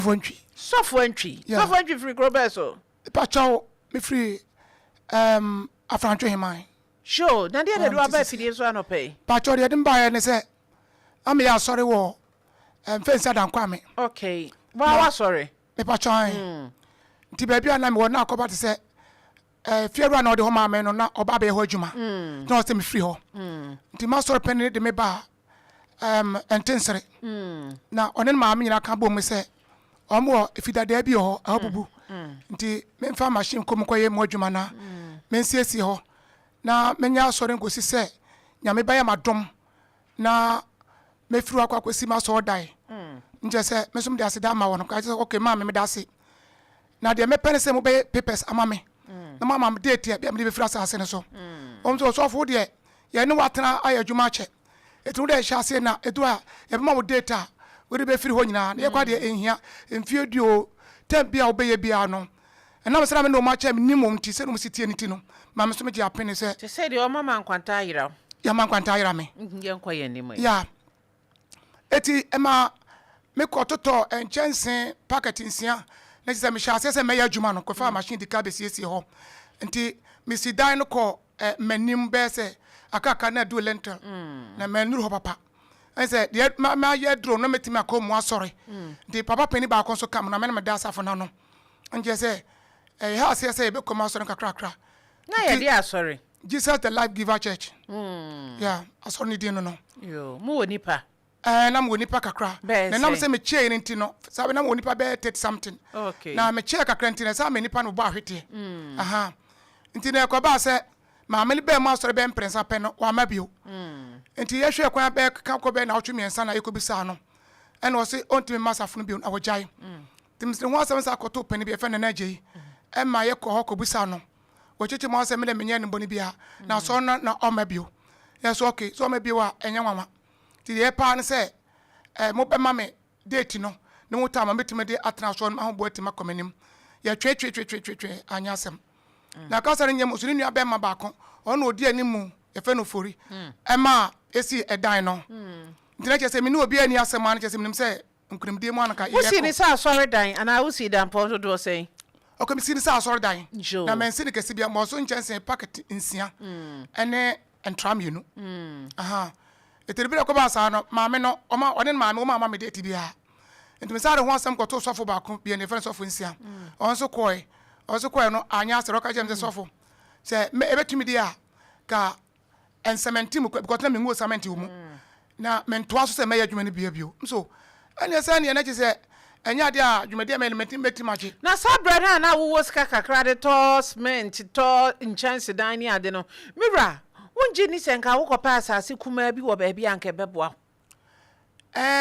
Software free Grobeso. Pacho me free afrancho himai. Sure, na dia do aba fidie so anope. Pacho de dem buy ne say am ya sorry wo fence dan kwa me. Okay. Wa sorry. Me pacho an. Nti ba bia na me wona akoba te say fiera na ode ho ma me no na oba be ho adwuma. Na o say me free ho. Nti ma sorry pen de me ba entensere. Na onen ma me nyina ka bo me say omo ifidade bi ho abubu. Nti me fa machine kom koye mo adwuma na me nsiesi ho na menya sore ngosi se nyame ba ya madom na me firu akwa kwesi ma so dai nje se me sum de ase da ma wono ka se okay ma me da ase na de me pene se mo be papers ama me na mama me date ya me be firu ase ne so so fo de ye ne watena aya adwuma che etu de hya ase na etu a ye be ma mo data we be firu ho nyina na ye kwa de enhia emfie duo tempia obeye bia no na mesra me no ma cha me nimom ti se no sitie ni ti no ma me so me dia pene se se de o mama nkwanta ayira ya ma nkwanta ayira me ye nkwa ye ni mo ya eti ema me kototo enchense packet nsia na se me sha se me ya adwuma no ko fa machine di ka be sie ho nti me si dan no ko manim be se akaka na do lentil na manuru ho papa ense de ma ye dro no metimi akomu asore nti papa peni ba kon so kam na me da asafo na no nje se ha se be koma asore kakra na ye dia asore Jesus the Life Giver Church yeah asore ni din no yo mu woni pa na mo nipa kakra na na se me chain nti no sabe na mo nipa be 30 something okay na me chain kakra nti na sa me nipa no ba hwete aha nti na ko ba se ma me be ma asore be mprensa pe no wa ma bio nti ye hwe kwa be ka ko be na otwe miensa na ekobisa no ene o se ontimi masafo no bio na wojai timsire ho asem sa akoto pani bi efe na na gei ma ye ko hokobisa no wochichi mo asem le menye no boni bia na so na o ma bio yes okay so ma bio a enye nwanwa ti ye pa ne se mo be ma me date no ne mo ta ma metime de atena so no ahbo atima komanim ye twe anya asem na ka sare nyem osuni nua be ma ba ko ono odi animu efe no fori ma esi edan no ntina chese me ne obi ani asem an chese menim se nkurimdie mu anaka ye usi ni sa sorry dan ana usi dan pon do say okay me si sa sorry dan na men si ne kesi bia mo so nchense packet nsia ene entram yenu aha eteribira ko ba sa no maame no oma one maame o mama me de tibia enti me sa de ho asem ko to sofo ba ko bia ne friend sofo nsia on so koi no anya asero ka jem se sofo se me ebetumi dia ka ensementi mu because na me ngo sementi mu na mento aso se me ya dwuma ne bia bio so anya se ne na che se enya de a dwuma de me meti mache na sabra na wo ska kakra de to cement to chance dan ni ade no mira wonji ni senka wo kopa asase kuma bi wo ba bia anke beboa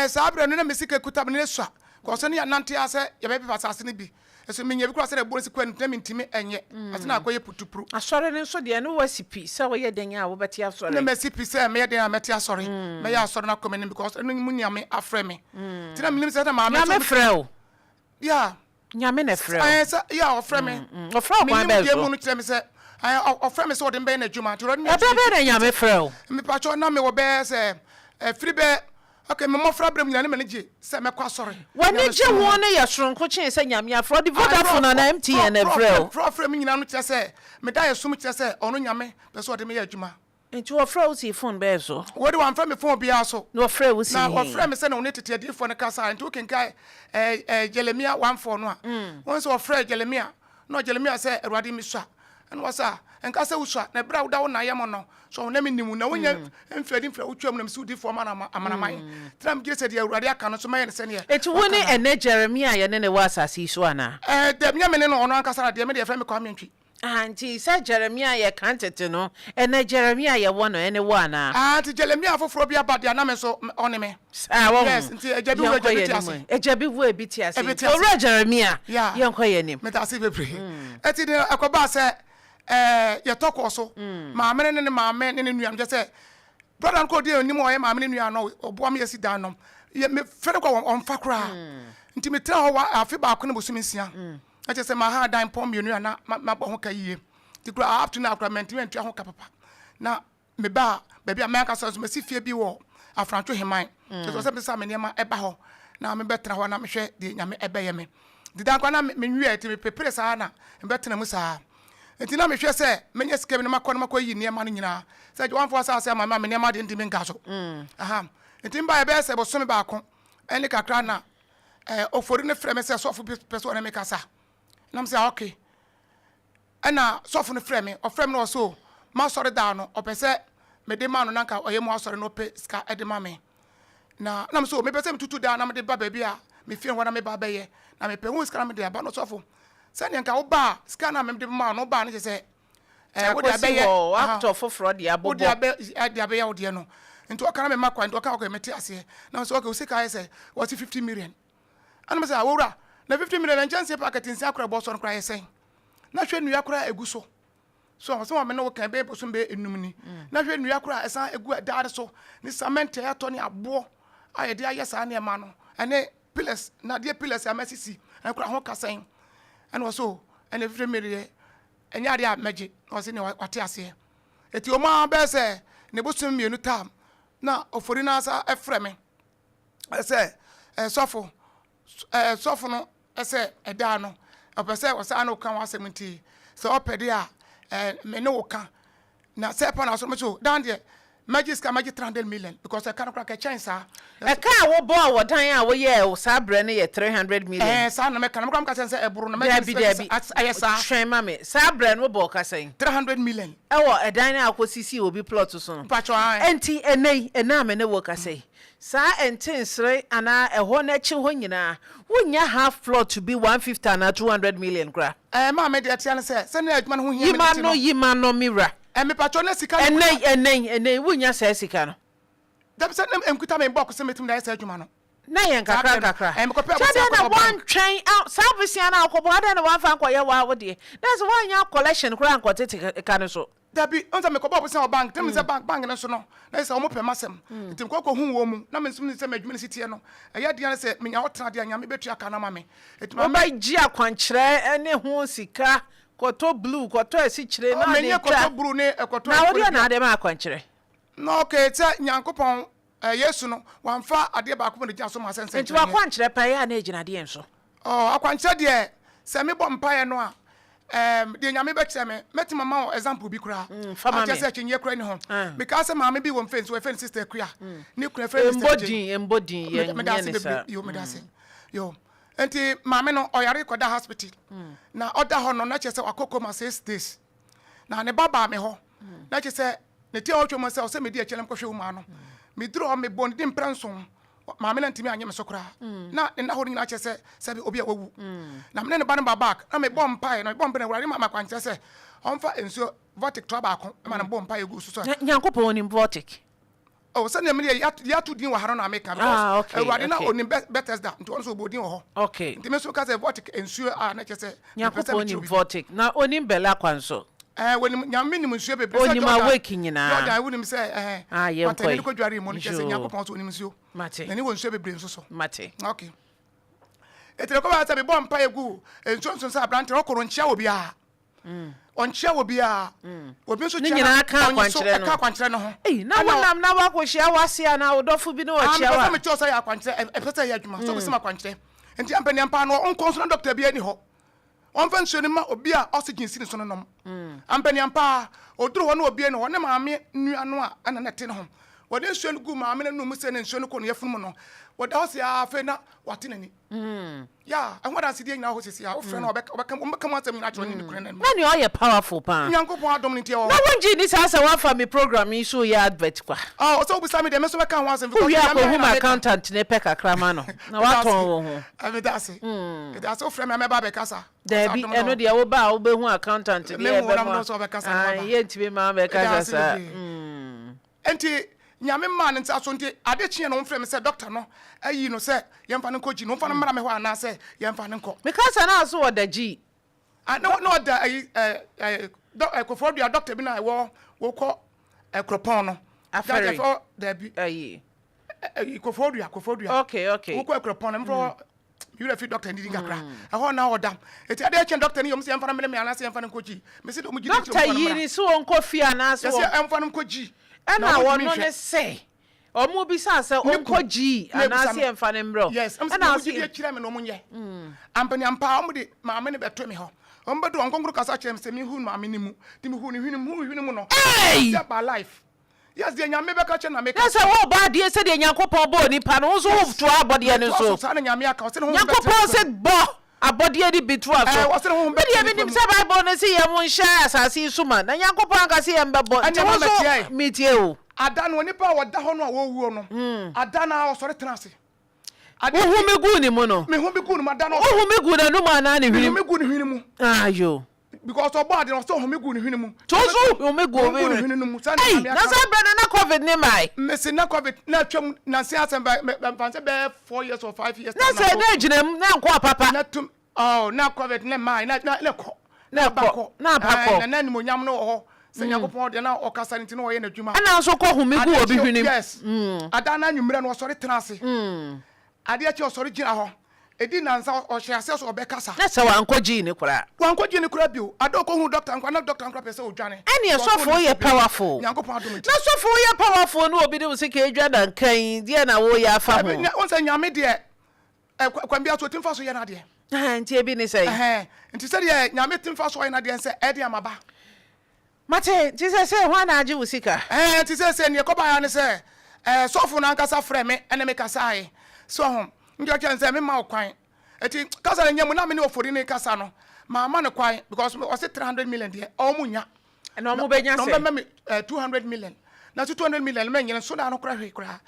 sabra no na mesika kuta me ne sua ko so ne ya nante ase ya be asase ne bi eso me nya bi kura se de bo si kwanu na mentimi enye ase na akoye putupuru asore ne so de no wasipi se wo ye den a wo beti asore na mesipi se me ye den a meti asore me ya asore na komeni because no mu nyame afre me tina minim se na ma me nyame frɛ o ya nyame na frɛ o ya ofre me ofre kwa be so me no tire me se ofre me se o de be na dwuma tiro me be na nyame frɛ o me pa cho na me wo be se free be okay me mo fra bram nyane me nje se me kwa sore wani je won ne ye soronko chen se nyame afro di Vodafone na MTN na frɛ o fra me nyina no tire se me da ye sum tire se ono nyame be so o de me ya dwuma enti wo frɛ o si phone be so wo de wan fra me phone bia so no frɛ o si na wo fra me se na wo ne tete adifo ne kasa enti wo kenka Jeremia 1:4 no a won se wo fra Jeremia no Jeremia se Awurade mi sua eno wasa enka se wo sua na bra wo da wo na yam no so na me nimu na wonya emfredi wo twam na msi udifo ma na amanaman tram gire se de Awurade aka no so ma ye ne se ne enti wo ne ene Jeremia ye ne wa asase so ana de me ne no ono ankasa na de me de fra me kwa mentwi anti sa Jeremia ye kantete no ene Jeremia ye wo no ene wo ana anti Jeremia afoforo bia bade na me so one me yes nti ejabi wo ase ejabi wo ebiti ase ora Jeremia ye nkoye nim meta ase bebre eti de akoba se ye toko so maame ne maame ne nuam je se brother nko de onim o ye maame ne nuam no obo me yesi dan no ye me fere ko on fa kra nti me tra ho afi ba ko ne bosumi nsia ache se ma ha dan pom me nuam na ma bo ho ka yie ti kra up to na kra menti mentua ho ka papa na me ba bia me aka so me si fie bi wo afrancho heman je so se me sa me niam eba ho na me betra ho na me hwe de nyame ebeye me didan kwa na me nwie ti me prepare saa na me betena mu saa enti na me hwe se menye sika bi na makọ yi niema no nyina se je wanfo asa ma me niema de ndimi nka so aha enti mba ebe se bo so me ba ko eni kakra na ofori ne frɛ me se sofo person na me kasa na me se okay ana sofo ne frɛ me o frɛ me no so ma sori da no o pese me de ma no nanka oyemu asori no pe ska e de ma me na me so me pese me tutu da na me de ba ba bia me fie ho na me ba ba ye na me pe hu ska na me de ba no sofo se ne nka wo ba ska na me de ma no ba ne se wo de abaye actor foforo de abobo wo de abaye wo de no nti o kana me makwa nti o ka ko me te ase na so okay o sika ye se what 50 million ana me say awura na 50 million na chance packet nsi akora bo so no kra ye sen na hwe nu yakora egu so so me no kan be so be enum ni na hwe nu yakora esan egu daade so ni cement ya to ni abo aye de aye sa na ma no ene pillars na de pillars amasisi akora ho kasen ene so ene 50 million enya de amaje o se ni wate ase eti o ma be se ne bosum mienu tam na ofori na asa efre me ese sofo no ese eda no opese o sa na kan wasemti se opede a me no ka na se pa na so me so down there magic 300 million because I can't crack a chance e ka wo bo wo dan a wo ye o sa bre ne ye 300 million sa na me kan ka sense e buru na me ayesa twema me sa bre no bo ka sen 300 million e wo e dan na akosisi obi plot so pacho enti enei ena me ne wo ka sei sa entensre ana eho na chi ho nyina wonya half plot to be 150 na 200 million kra ma me de atiane se na adwuma no ho yima no mira me pacho na sika enei wonya sa sika no da se na emkuta me box se metum na sa adwuma no na yen kakra me ko pe na one train out service na akobo ada na wan fa nkoye wa wo de that's why nya collection kra nkote ka no so dabi onza me ko bob se bank tem se bank na so no na se o mo pe masem tim ko hu wo mu na me nsum ni se madwuma ni sitie no eya dia na se me nya otena dia nya me betu aka na ma me etima ba gi akwankyere ene ho sika koto blue koto esikyire na de me koto blue ne koto na wodi na ade ma akwankyere no okay te nyankopon yesu no wanfa ade ba ko ne gya so ma sense nti akwankyere pa ya na ejina de enso akwankyere de se me bom pa ye no a de nyame be kire me metima ma example bi kura ati se chenye kura ni ho because mama bi wo mfensi we friend sister kura ni kura friend sister embodin ye nyene yo me dase yo enti mama no oyare koda hospital na oda ho no na chese akoko ma 6 days na ne baba me ho na chese ne tie otwo mo se me di achelem ko hwe ma no me duro me bon di mpranson maame na ntimi anye me sokora na ho nyina chese se bi obi a wawu na me ne ba no back na me bom pai na bom be na wurade ma kwanche se onfa ensuo vortic to ba ko ma na bom pai egu so nyankopon oni vortic se ne me ya to din wa haro na me ka because wurade na oni Bethesda nti on so bodin wo ho okay nti me so ka se vortic ensuo a na chese nyankopon oni vortic na oni bela kwanso when nyame nim nsuo bebre se onima weki nyina Jordan wonim se ye patani ko dware mo ni chese nyakopon so onim nsuo mate na ni won nsuo bebre nso so mate okay etere ko ba ta be bom pa egu nso sa abrante okoro nchia obi a onchia obi a obi nso chia nyina ka kwankyere no ho na wonam na wa ko hia wase na wodofo bi na wa chia wa me chosa ya kwankyere epesa ya adwuma so be se ma kwankyere enti ampani ampa no onko so na doctor bi ani ho onfa nsuo ni ma obi a oxygen si ni so no nom ampani ampa oduru ho na obi ani ho ne maame nua no a ana na te no ho wode nsuo no gu maame na no mu se ne nsuo no ko no yefunu no wode hosi afa na wate nani ya anwada se die nyina ho sisi a ofre na obekam asem na chiro ni kure na na ne oye powerful pa nyankopon adom ni tie o na wonji ni sa wa fa me program yi so ya advert kwa so obi sami de me so beka ho asem because ya ko hum accountant ne peka krama no na wa ton wo ho amedase it ofre me ba be kasa Debi eno de wo ba wo be hu accountant de e be mo ye ntibe ma be kasa enti nyame man nti aso nti ade chie no mfrem se doctor no ayi no se yemfa ne koji no mfa no mara me ho ana se yemfa ne nko me kasa na aso wo da gi no da kofodua doctor bi na wo ko ekropon no afere for debi ayi kofodua okay wo ko ekropon no mfo you fit doctor ndi ngakra ho na oda eti ade chen doctor ni yom se yemfa no me ana se yemfa ne koji me se do mu gi doctor yi ni so onko fi ana so yes yemfa no koji ana wono ne se Omo bisa se onko G anase emfa ne mbro. Yes, I'm saying you chire me no munye. Ampani ampa omo de maame ne beto me ho. Omo do onkongro kasa chire me se me hu maame ne mu. Ti me hu ne hwene mu no. Hey! It's about life. Yes, the nyame beka che na make. Yes, wo ba de se de Nyankopon bo ni pa no so wo to abode ne so. So na nyame aka se no. Nyankopon se bo abode di bitu aso. Wo se no be. Be nim se Bible no se ye mon hia asase suma. Na Nyankopon aka se ye mbebo. Anya wo metie o. Ada no nipa wo da ho no a wo wuo no. Ada na o sori tenase. Wo hu me gu ni mu no. Me hu me gu no ada no. Wo hu me gu na no ma na ne hwini. Me gu ni hwini mu. Ayo. Because obade no so hu me gu ni hwini mu. Tozo hu me gu ni hwini mu. Hey, na sa brana na COVID ni mai. Me se na COVID na twam na se asem ba fanse be 4 years or 5 years. Na se na ginam na nko papa. Na tum na COVID na mai na ko. Na bako. Na bako. Na ni monyam no ho. Se Nyankopon de na okasa nti no wo ye na dwuma. Ana so ko hu me gu obi hwini. Yes. Ada na nwumre no sori tenase. Ade achi osori gina ho. Edi nansa o hye ase so obekasa. Na se wa nkoji ni kura. Wa nkoji ni kura bio. Ado ko hu doctor nkwa na doctor nkwa pese odwane. Ene sofo ye powerful. Nyankopon adom. Na sofo ye powerful no obi de usika edwa dan kan die na wo ya fa ho. Won se nyame de kwambia so timfa so ye na de. Nti ebi ni say. Nti se de nyame timfa so ye na de se e de amaba. Mate, ti se ho na age usika. Ti se ne koba ya ne se sofo na nkasa frɛ me ene me kasa ai. So ho njo kyense me ma okwan. Eti kasa na nyam na me ne ofori ne kasa no. Ma ne kwan because o se 300 million de o munya. Na o mu benya se. No me 200 million. Na 200 million me nyene so na no kra hwe kra.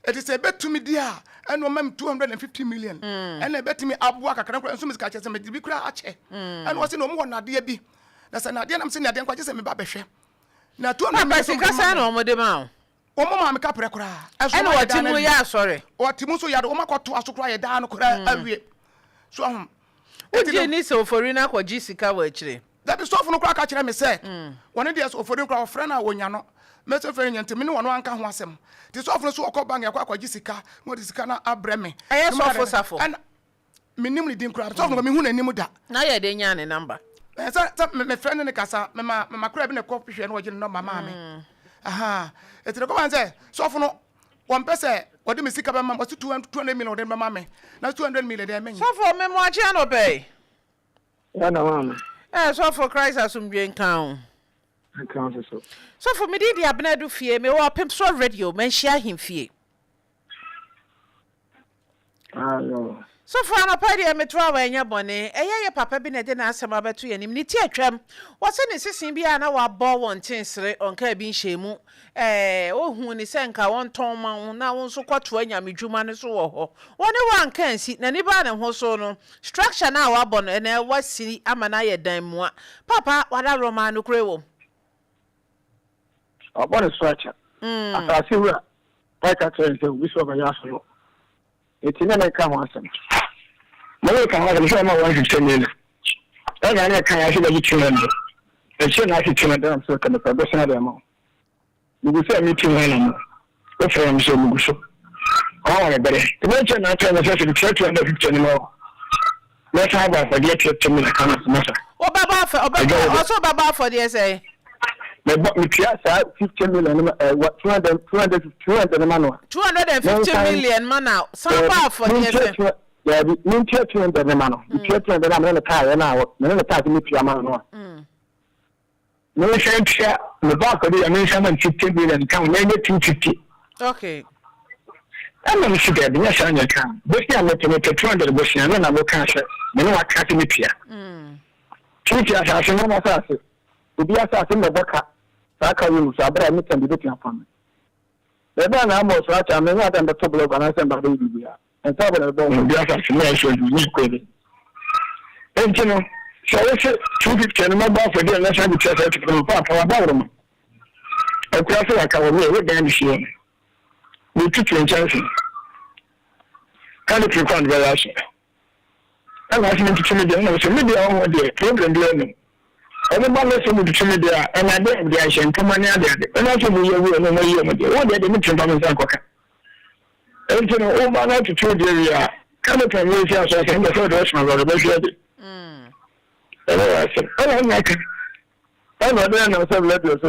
Eti se betumi dia eno mam 250 million. Ena betumi aboa kakra kra nso misika kyese me bi kra ache. Ena o se no mo na de bi. Na se na de nam se na de nkwa kyese me ba behwe. Na 200 million kasa na o mo de ma. Omo ma me ka pre kra. Ena o timu ya sorry. O timu so ya do o makoto asokra ye da no kra awie. So ho. Eti ni se ofori na kwaji sika wa akire. That is so for no kra ka kire me say. One dey so ofori kra ofre na wonya no. Me so fere nyante me ne wono anka ho asem. Ti so ofo so okọ bank yakwa kwaji sika, mo di sika na abre me. Aye so ofo safo. And me nim ni din kra. So ofo me hu na nim da. Na ye de nya ne number. So me friend ne kasa me ma kra bi ne ko hwe no wagire no mama me. Aha. Etire ko ban say so ofo no one pese wodi me sika be ma mo 200 million de mama me. Na 200 million de me. So for me mo achi no pay. Ya na mama. So for Christ asumdwe nkan. Nkan so. So for me di abnadu fie me wa Opemsuo radio men share him fie. No. So for an apadi me twa wa enya bone ye papa bi na de na asema beto yanim ni ti atwam wo se ne sisin bia na wa bo won tinsere onka bi nhemu ohun ni se nka won ton ma na won so kwato anyamedwuma ne so wo ho woni wa nka nsi na ni ba ne ho so no structure na wa bo no na wa siri amana ye dan mu a papa wada roma no krewo About the structure. I see where I can tell you, we saw by Yasno. It's in a come on. No, can have a show my 150 million. And I can actually get you member. And she not get you member, so can the person have them all. You will say me 200. Go for him, so we show. Oh, better. The mention not to the church 250 anymore. Let's have a forget your 10 minute kind of matter. Oh, Baba, also Baba for the essay. Me 50 million, what 200 man. 250 million man now. Some for the yeah, the min 200 man. The 200 man in the car now. No the party me man. No share the back of the American 50 million count maybe 250. Okay. I'm not sure that yes I can. But I let me 200 bush and then I will cash it. Me no cat me pia. 2 years I no more say. To be assassin the boka. Saka you so abra me can be looking upon. The man almost right I mean what and the trouble of an assembly baby. And so the bomb be assassin no show you need credit. And you know, so it's 250 and my boss for the national church from Papa about them. I cross like I will with them here. We took in chance. Can you find very much? I'm asking to me the so maybe I want the program learning. Everybody listen to me there, and I did the action to money there. And also, we will know you. What did the mission from Sankoka? And you know, all my life to 2 years, come up and raise us and the third restaurant or the best. And I said, oh, I like it. I'm not doing no several letters.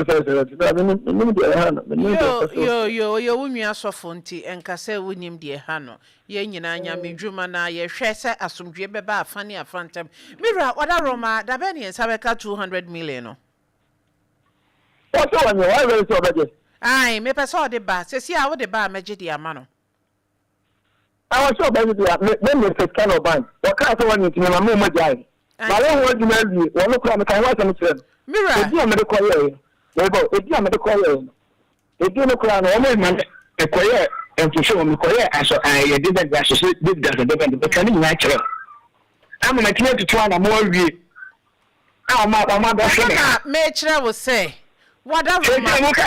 Yo, unua sofo nti enka se wonim de ha no. Ye nyina nya medwuma na ye hwe se asomdwe beba afane afantem. Mira, oda Roma, da be ne nsa beka 200 million no. What's on you? Why very so bad? Ai, me pese ode ba. Se si a wode ba meje de ama no. I was so bad when you say kind of bank. What kind of one you know my mama jai. My own word you know, one look at my wife and friend. Mira, if you are medical year, if you are medical year, if you look around all man a career and to show me career as I didn't associate this does a different becoming natural. I'm going to try and more view. Oh, my best Mature will say, whatever.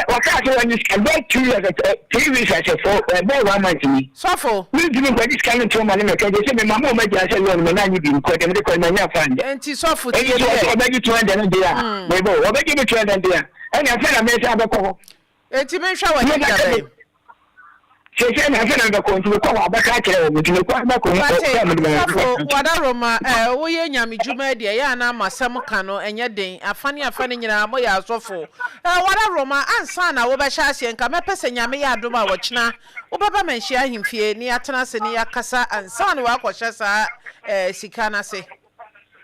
What can't you understand? About 2 years, 3 weeks, I said, for about 1 month to me. Sofo. We didn't get this kind of trauma. They said, my mom, I said, when I need to quit and because my friend. And tis Sofo. And you beg you to end and dear. They go, beg you to end and dear. And I said, I made a call. And to make sure what you She said, I said, I'm going to call back at you to look back on Wada Roma, we nyami juma dia ya na masam kano enye den afane nyina mo ya asofo wada Roma ansa na wo be hya ase nka mepese nyame ya adoma wo kina wo baba manhia ahimfie ni atena se ni yakasa ansa na wa kwhye sa sika na se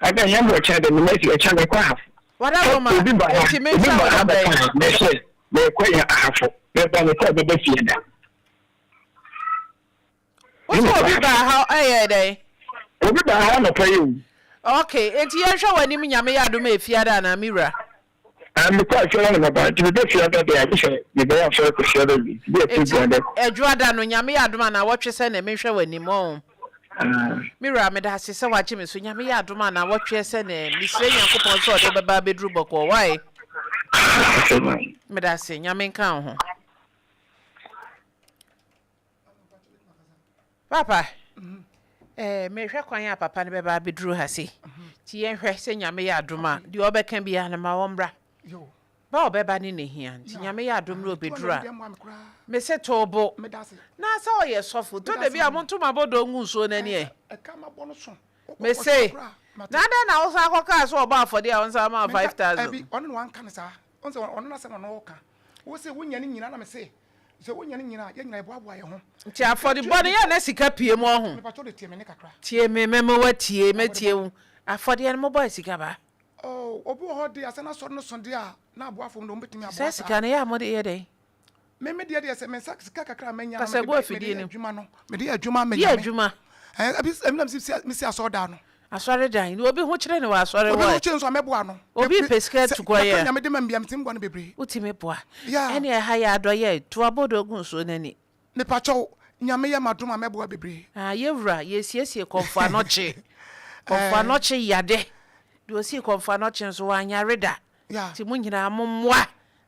I don't know what child and make a child craft. Wada Roma ti me sha they say they quite half they done the best year. What's what be how day? Obi ba ha no pay you. Okay, enti ye hwe wani mi nyame ya adoma efiada na Mira. I'm quite sure I'm about to be sure that they are sure the day of circle share be Edwada no nyame ya adoma na wotwe se na me hwe wani mo. Mira me da se wache me so nyame ya adoma na wotwe se na misre Yankopon so de baba bedru boko why? Me da se nyame kan ho. Papa, me hwe kwan ya papa ne beba bedru ha si. Ti yen hwe se nyame ya adoma, di obeka bia na ma wombra. Yo. Ba obeba ni ne hia. Ti nyame ya adom ro bedru a. Me se tobo. Na sa o ye sofo, to de bia monto mabodo ngunso na ni e. Me se. Na na wo sa akoka so oba afode a wonsa ma 5000. Abi, onu no anka ne sa. Onse onu na se no no ka. Wo se wonya ni nyina na me se. Se wonya ni nyina, ye nyina eboaboa ye ho. Ti afode bone ye na sika pie mo ho. Me pato de tie me ne kakra. Tie me memo watie, metie wu. Afode ye mo boy sika ba. Oh, obi ho de asena so no sonde a na aboafo no betimi aboa. Se sika ne ya mo de ye dey. Me de se me sika kakra menya na me de adwuma no. Me de adwuma menya. Ye adwuma. Abi emnam si asoda no. Asore dan, obi ho kire ne wa asore wo. Obi ho kire so ameboa no. Obi pesika tukoye. Na me de mambia mtim gwa no bebre. Utime boa. Ene ha ya adoye to abodo gun so nani. Me pacho nyame ya madom ameboa bebre. Yewura ye siesie konfo anoche. Konfo anoche yade. Do si konfo anoche so wanya reda. Ti munyina momwa.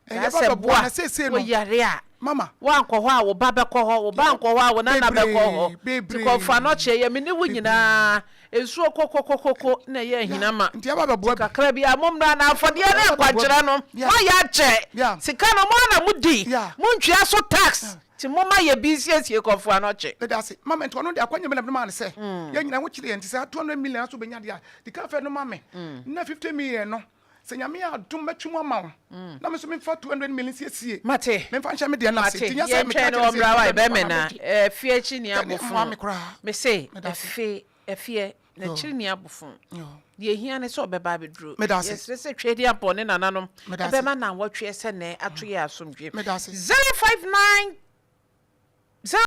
Ya se boa na sese no. Wo yare a. Mama, wa nkọ ho a wo ba bekọ ho wo ba nkọ ho a wo na na bekọ ho ti konfo anoche ye me ne wo nyina ensuo kokokokoko na ye ahina ma nti aba beboa kakra bi amomra na afode na kwagera no wa ya che sika no mo na mudi mo ntwia so tax ti mo ma ye bi siesie konfo anoche le dase mama nti ono de akwanya me na ma ne se ye nyina wo kire nti se 200 million so benya dia di ka fe no mama na 50 million no se nyame ya dum matwum ama wo na me so me fa 200 million siesie mate me fa ncha me de na se tinya se me ka no omra wa be me na fie chi ni abofu me say efie na chiri ni abofu de hia ne so obeba bedru yes se twedi apone nananom ebe ma na wotwe se ne atoye asomdwe 059